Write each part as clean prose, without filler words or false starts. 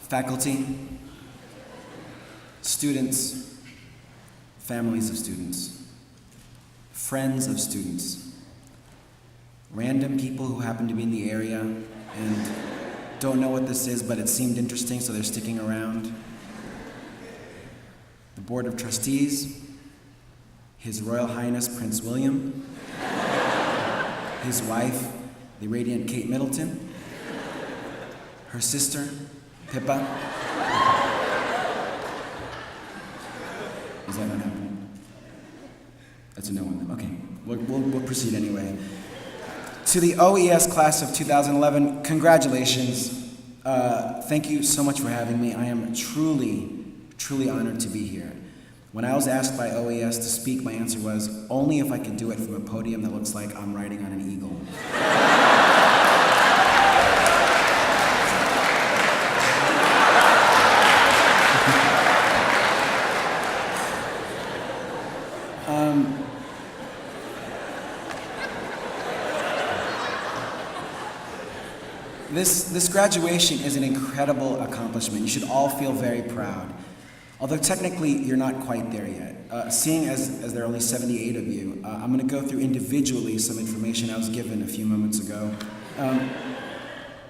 faculty, students, families of students, friends of students, random people who happen to be in the area and don't know what this is, but it seemed interesting, so they're sticking around. The Board of Trustees, His Royal Highness Prince William, his wife, the radiant Kate Middleton, her sister, Pippa. Is that not happening? That's a no one. Okay, we'll proceed anyway. To the OES class of 2011, congratulations. Thank you so much for having me. I am truly, truly honored to be here. When I was asked by OES to speak, my answer was, only if I could do it from a podium that looks like I'm riding on an eagle. This graduation is an incredible accomplishment. You should all feel very proud. Although technically you're not quite there yet. Seeing as there are only 78 of you, I'm going to go through individually some information I was given a few moments ago.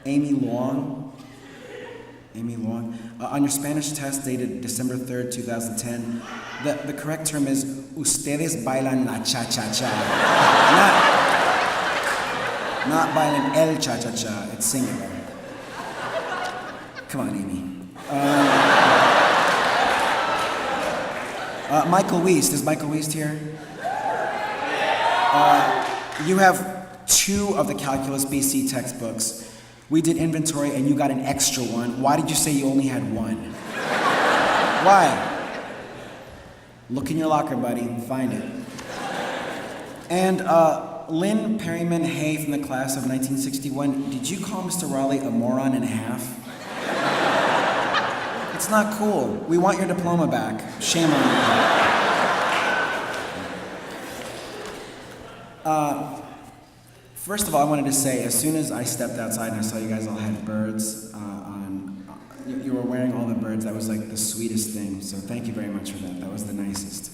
Amy Long, on your Spanish test dated December 3rd, 2010, the correct term is ustedes bailan la cha-cha-cha. Not bailan el cha-cha-cha, it's singular. Come on, Amy. Michael Wiest, is Michael Wiest here? You have 2 of the Calculus BC textbooks. We did inventory and you got an extra one. Why did you say you only had 1? Why? Look in your locker, buddy, find it. And Lynn Perryman Hay from the class of 1961, did you call Mr. Raleigh a moron and a half? It's not cool. We want your diploma back. Shame on you. First of all, I wanted to say, as soon as I stepped outside and I saw you guys all had birds you were wearing all the birds, that was like the sweetest thing. So thank you very much for that. That was the nicest.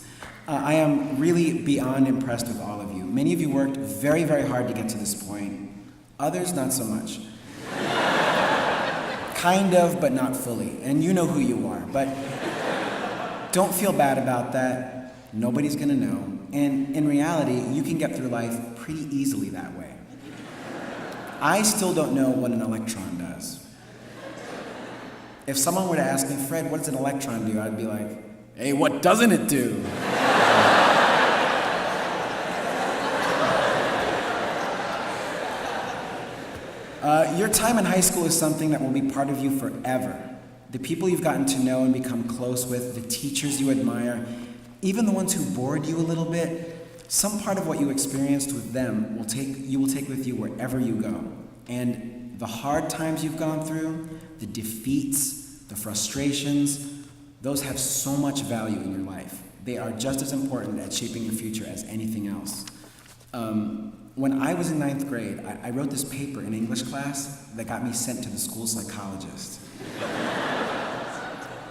I am really beyond impressed with all of you. Many of you worked very, very hard to get to this point. Others, not so much. Kind of, but not fully. And you know who you are. But don't feel bad about that. Nobody's gonna know. And in reality, you can get through life pretty easily that way. I still don't know what an electron does. If someone were to ask me, Fred, what does an electron do? I'd be like, hey, what doesn't it do? Your time in high school is something that will be part of you forever. The people you've gotten to know and become close with, the teachers you admire, even the ones who bored you a little bit, some part of what you experienced with them you will take with you wherever you go. And the hard times you've gone through, the defeats, the frustrations, those have so much value in your life. They are just as important at shaping your future as anything else. When I was in 9th grade, I wrote this paper in English class that got me sent to the school psychologist.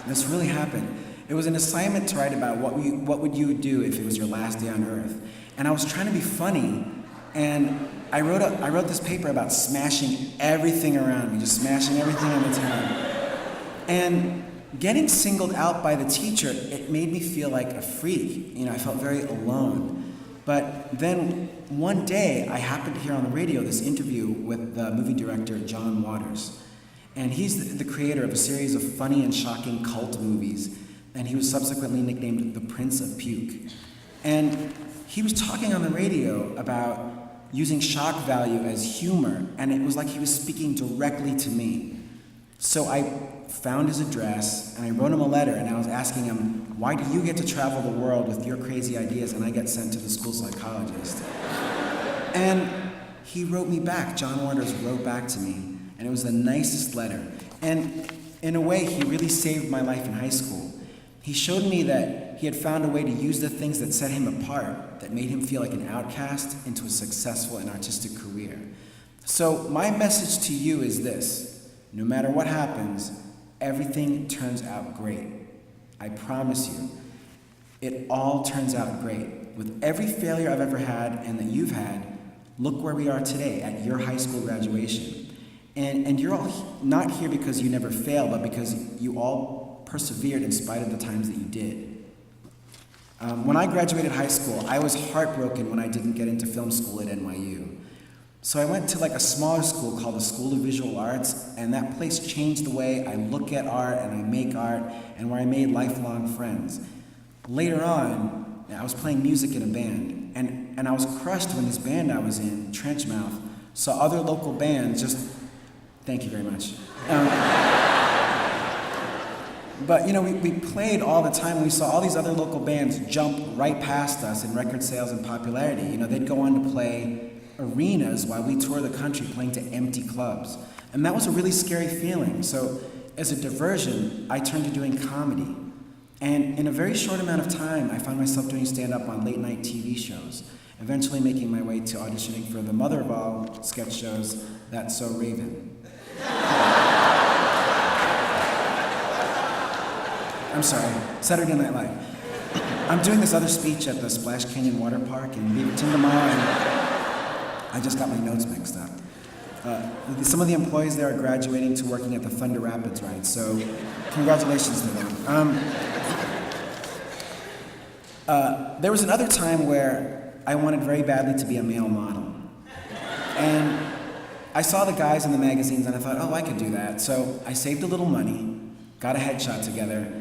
This really happened. It was an assignment to write about what would you do if it was your last day on Earth. And I was trying to be funny, and I wrote this paper about smashing everything around me, just smashing everything on the town. And getting singled out by the teacher, it made me feel like a freak. I felt very alone. But then one day, I happened to hear on the radio this interview with the movie director John Waters. And he's the creator of a series of funny and shocking cult movies. And he was subsequently nicknamed the Prince of Puke. And he was talking on the radio about using shock value as humor, and it was like he was speaking directly to me. So I found his address, and I wrote him a letter, and I was asking him, why do you get to travel the world with your crazy ideas and I get sent to the school psychologist? And he wrote me back. John Waters wrote back to me, and it was the nicest letter. And in a way, he really saved my life in high school. He showed me that he had found a way to use the things that set him apart, that made him feel like an outcast, into a successful and artistic career. So my message to you is this: no matter what happens, everything turns out great. I promise you. It all turns out great. With every failure I've ever had and that you've had, look where we are today at your high school graduation. And you're all not here because you never failed, but because you all persevered in spite of the times that you did. When I graduated high school, I was heartbroken when I didn't get into film school at NYU. So I went to like a smaller school called the School of Visual Arts, and that place changed the way I look at art and I make art, and where I made lifelong friends. Later on, I was playing music in a band, and I was crushed when this band I was in, Trenchmouth, saw other local bands just, thank you very much. But we played all the time. We saw all these other local bands jump right past us in record sales and popularity. They'd go on to play arenas while we toured the country playing to empty clubs. And that was a really scary feeling. So as a diversion, I turned to doing comedy. And in a very short amount of time, I found myself doing stand-up on late-night TV shows, eventually making my way to auditioning for the mother of all sketch shows, That's So Raven. I'm sorry, Saturday Night Live. I'm doing this other speech at the Splash Canyon Water Park in Beaverton tomorrow, and I just got my notes mixed up. Some of the employees there are graduating to working at the Thunder Rapids ride, so congratulations to them. There was another time where I wanted very badly to be a male model. And I saw the guys in the magazines and I thought, I could do that. So I saved a little money, got a headshot together,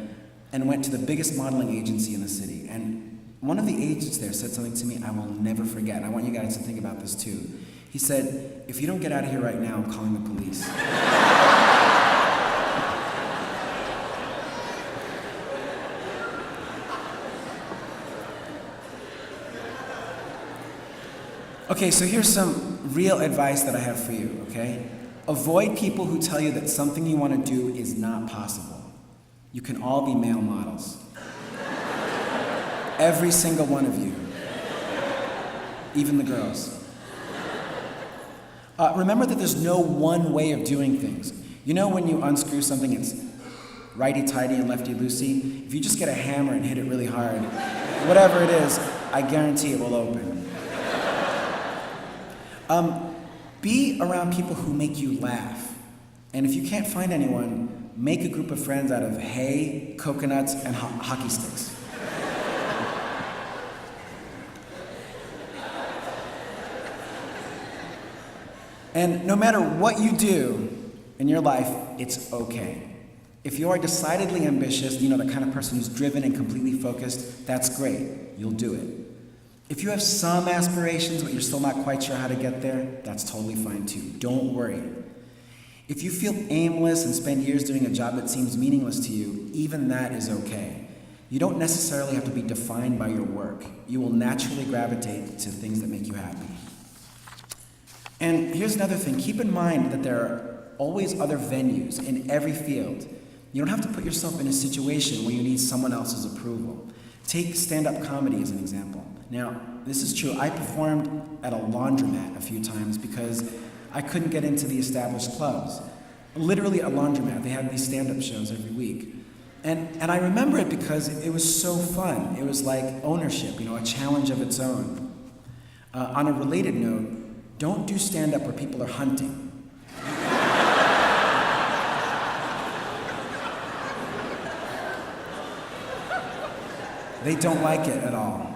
and went to the biggest modeling agency in the city. And one of the agents there said something to me I will never forget. And I want you guys to think about this too. He said, if you don't get out of here right now, I'm calling the police. Okay, so here's some real advice that I have for you, okay? Avoid people who tell you that something you want to do is not possible. You can all be male models. Every single one of you. Even the girls. Remember that there's no one way of doing things. When you unscrew something, it's righty-tighty and lefty-loosey? If you just get a hammer and hit it really hard, whatever it is, I guarantee it will open. Be around people who make you laugh. And if you can't find anyone, make a group of friends out of hay, coconuts, and hockey sticks. And no matter what you do in your life, it's okay. If you are decidedly ambitious, the kind of person who's driven and completely focused, that's great. You'll do it. If you have some aspirations, but you're still not quite sure how to get there, that's totally fine too. Don't worry. If you feel aimless and spend years doing a job that seems meaningless to you, even that is okay. You don't necessarily have to be defined by your work. You will naturally gravitate to things that make you happy. And here's another thing. Keep in mind that there are always other venues in every field. You don't have to put yourself in a situation where you need someone else's approval. Take stand-up comedy as an example. Now, this is true. I performed at a laundromat a few times because I couldn't get into the established clubs. Literally a laundromat. They had these stand-up shows every week. And I remember it because it was so fun. It was like ownership, a challenge of its own. On a related note, don't do stand-up where people are hunting. They don't like it at all.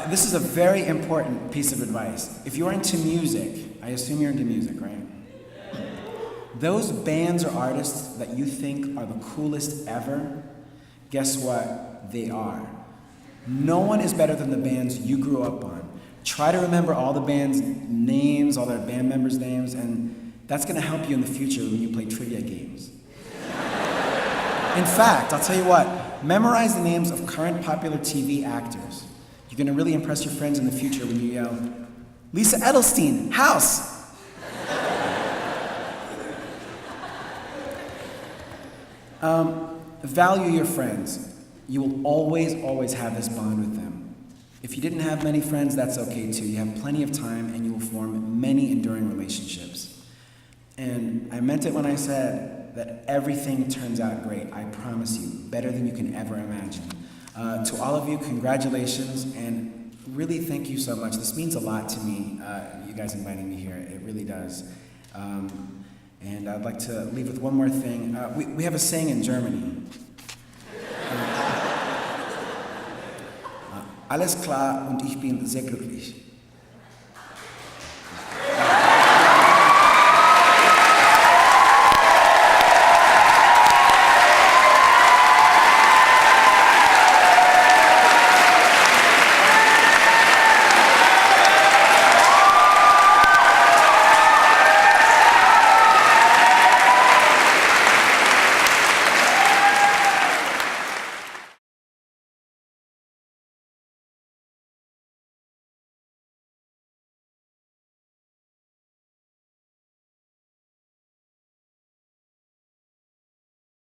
This is a very important piece of advice. If you're into music, I assume you're into music, right? Those bands or artists that you think are the coolest ever, guess what? They are. No one is better than the bands you grew up on. Try to remember all the band's names, all their band members' names, and that's going to help you in the future when you play trivia games. In fact, I'll tell you what, memorize the names of current popular TV actors. You're going to really impress your friends in the future when you yell, Lisa Edelstein, house! Value your friends. You will always, always have this bond with them. If you didn't have many friends, that's okay too. You have plenty of time and you will form many enduring relationships. And I meant it when I said that everything turns out great. I promise you, better than you can ever imagine. To all of you, congratulations, and really thank you so much. This means a lot to me, you guys inviting me here. It really does. And I'd like to leave with one more thing. We have a saying in Germany. Alles klar und ich bin sehr glücklich.